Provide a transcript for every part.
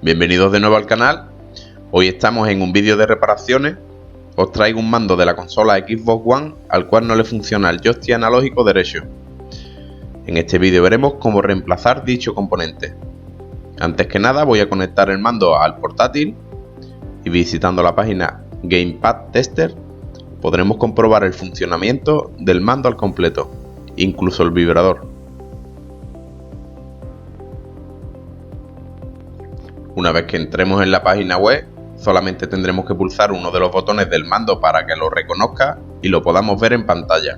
Bienvenidos de nuevo al canal. Hoy estamos en un vídeo de reparaciones. Os traigo un mando de la consola Xbox One al cual no le funciona el joystick analógico derecho. En este vídeo veremos cómo reemplazar dicho componente. Antes que nada voy a conectar el mando al portátil y visitando la página Gamepad Tester podremos comprobar el funcionamiento del mando al completo, incluso el vibrador. Una vez que entremos en la página web, solamente tendremos que pulsar uno de los botones del mando para que lo reconozca y lo podamos ver en pantalla.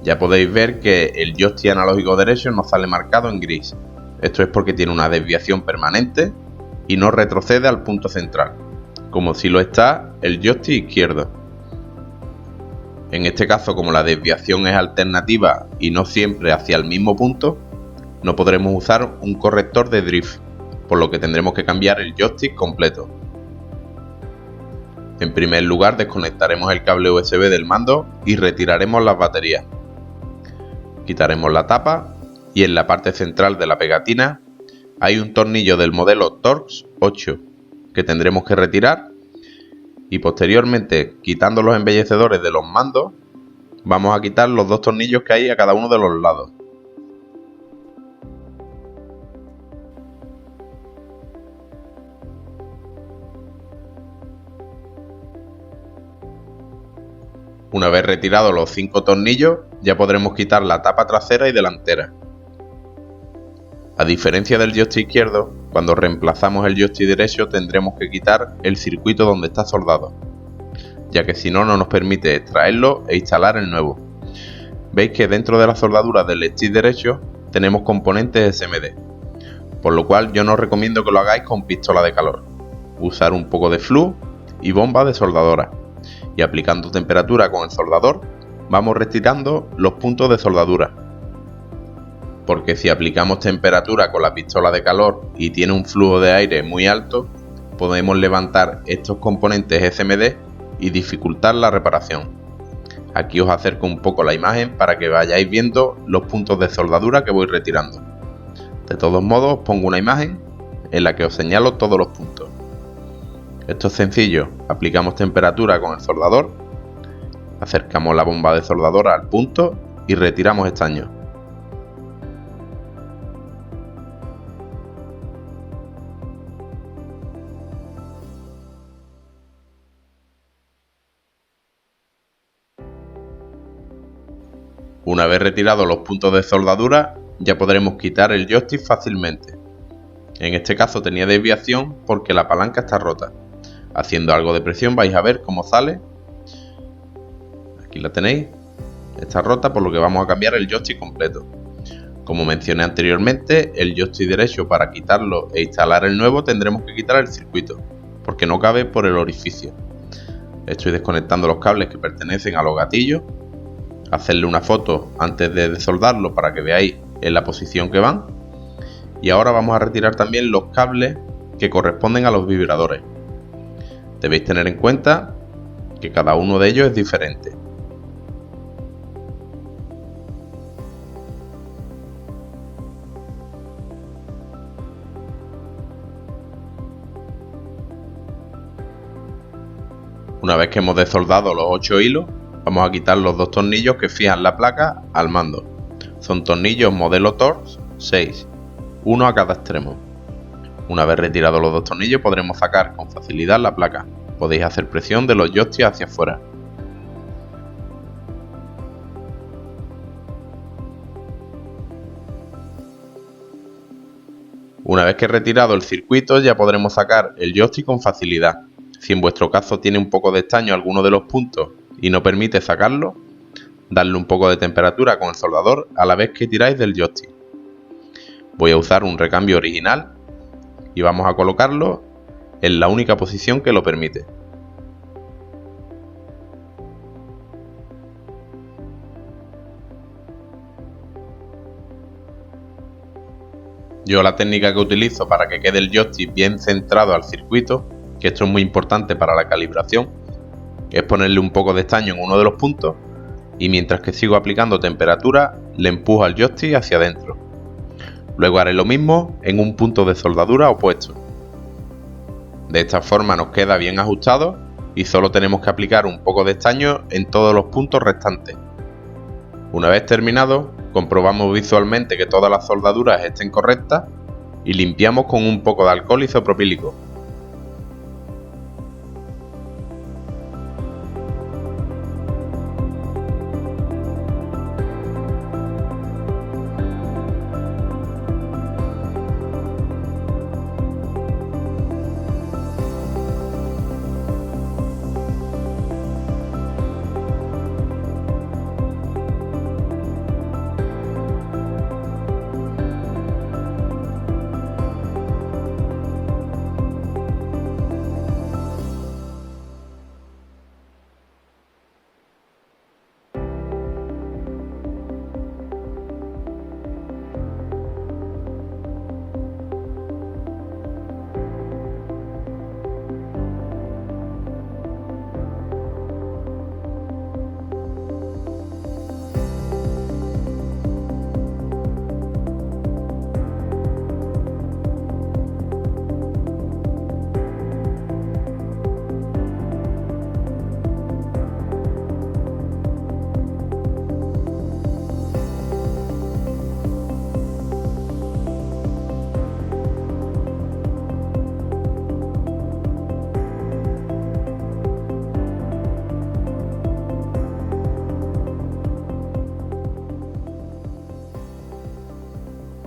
Ya podéis ver que el joystick analógico derecho nos sale marcado en gris. Esto es porque tiene una desviación permanente y no retrocede al punto central, como si lo está el joystick izquierdo. En este caso, como la desviación es alternativa y no siempre hacia el mismo punto, no podremos usar un corrector de drift, por lo que tendremos que cambiar el joystick completo. En primer lugar, desconectaremos el cable USB del mando y retiraremos las baterías. Quitaremos la tapa y en la parte central de la pegatina hay un tornillo del modelo Torx 8 que tendremos que retirar y posteriormente, quitando los embellecedores de los mandos, vamos a quitar los dos tornillos que hay a cada uno de los lados. Una vez retirados los 5 tornillos, ya podremos quitar la tapa trasera y delantera. A diferencia del joystick izquierdo, cuando reemplazamos el joystick derecho tendremos que quitar el circuito donde está soldado, ya que si no, no nos permite extraerlo e instalar el nuevo. Veis que dentro de la soldadura del stick derecho tenemos componentes SMD, por lo cual yo no os recomiendo que lo hagáis con pistola de calor. Usar un poco de flux y bomba de soldadora. Y aplicando temperatura con el soldador vamos retirando los puntos de soldadura, porque si aplicamos temperatura con la pistola de calor y tiene un flujo de aire muy alto, podemos levantar estos componentes SMD y dificultar la reparación. Aquí os acerco un poco la imagen para que vayáis viendo los puntos de soldadura que voy retirando. De todos modos, os pongo una imagen en la que os señalo todos los puntos. Esto es sencillo, aplicamos temperatura con el soldador, acercamos la bomba de soldadora al punto y retiramos estaño. Una vez retirados los puntos de soldadura, ya podremos quitar el joystick fácilmente. En este caso tenía desviación porque la palanca está rota. Haciendo algo de presión vais a ver cómo sale. Aquí la tenéis. Está rota, por lo que vamos a cambiar el joystick completo. Como mencioné anteriormente, el joystick derecho, para quitarlo e instalar el nuevo tendremos que quitar el circuito, porque no cabe por el orificio. Estoy desconectando los cables que pertenecen a los gatillos. Hacerle una foto antes de desoldarlo para que veáis en la posición que van. Y ahora vamos a retirar también los cables que corresponden a los vibradores. Debéis tener en cuenta que cada uno de ellos es diferente. Una vez que hemos desoldado los 8 hilos, vamos a quitar los 2 tornillos que fijan la placa al mando. Son tornillos modelo Torx 6, uno a cada extremo. Una vez retirados los 2 tornillos podremos sacar con facilidad la placa. Podéis hacer presión de los joysticks hacia afuera. Una vez que he retirado el circuito ya podremos sacar el joystick con facilidad. Si en vuestro caso tiene un poco de estaño alguno de los puntos y no permite sacarlo, darle un poco de temperatura con el soldador a la vez que tiráis del joystick. Voy a usar un recambio original y vamos a colocarlo en la única posición que lo permite. Yo la técnica que utilizo para que quede el joystick bien centrado al circuito, que esto es muy importante para la calibración, es ponerle un poco de estaño en uno de los puntos y mientras que sigo aplicando temperatura le empujo al joystick hacia adentro. Luego haré lo mismo en un punto de soldadura opuesto. De esta forma nos queda bien ajustado y solo tenemos que aplicar un poco de estaño en todos los puntos restantes. Una vez terminado, comprobamos visualmente que todas las soldaduras estén correctas y limpiamos con un poco de alcohol isopropílico.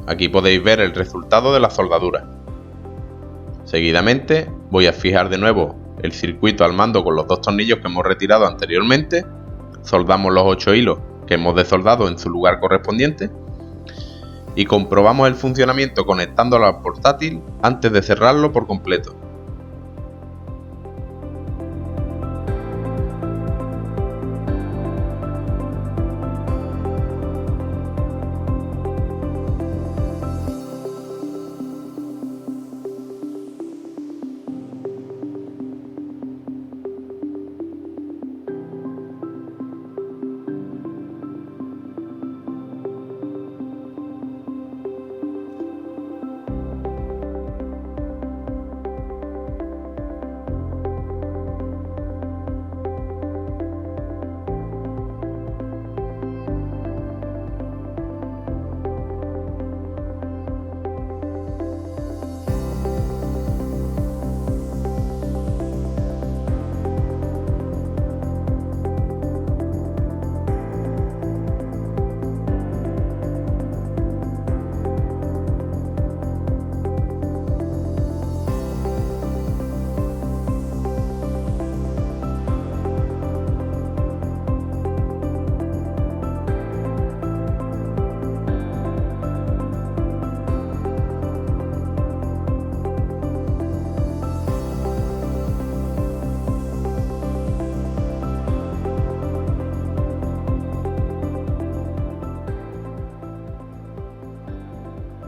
Aquí podéis ver el resultado de la soldadura. Seguidamente voy a fijar de nuevo el circuito al mando con los dos tornillos que hemos retirado anteriormente, soldamos los 8 hilos que hemos desoldado en su lugar correspondiente y comprobamos el funcionamiento conectándolo al portátil antes de cerrarlo por completo.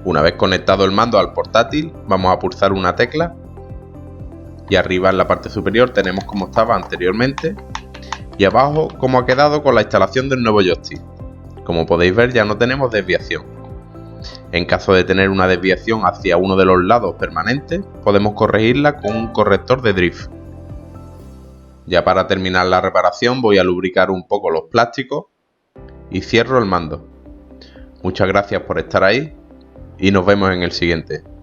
Una vez conectado el mando al portátil, vamos a pulsar una tecla y arriba en la parte superior tenemos como estaba anteriormente y abajo cómo ha quedado con la instalación del nuevo joystick. Como podéis ver, ya no tenemos desviación. En caso de tener una desviación hacia uno de los lados permanente, podemos corregirla con un corrector de drift. Ya para terminar la reparación voy a lubricar un poco los plásticos y cierro el mando. Muchas gracias por estar ahí y nos vemos en el siguiente.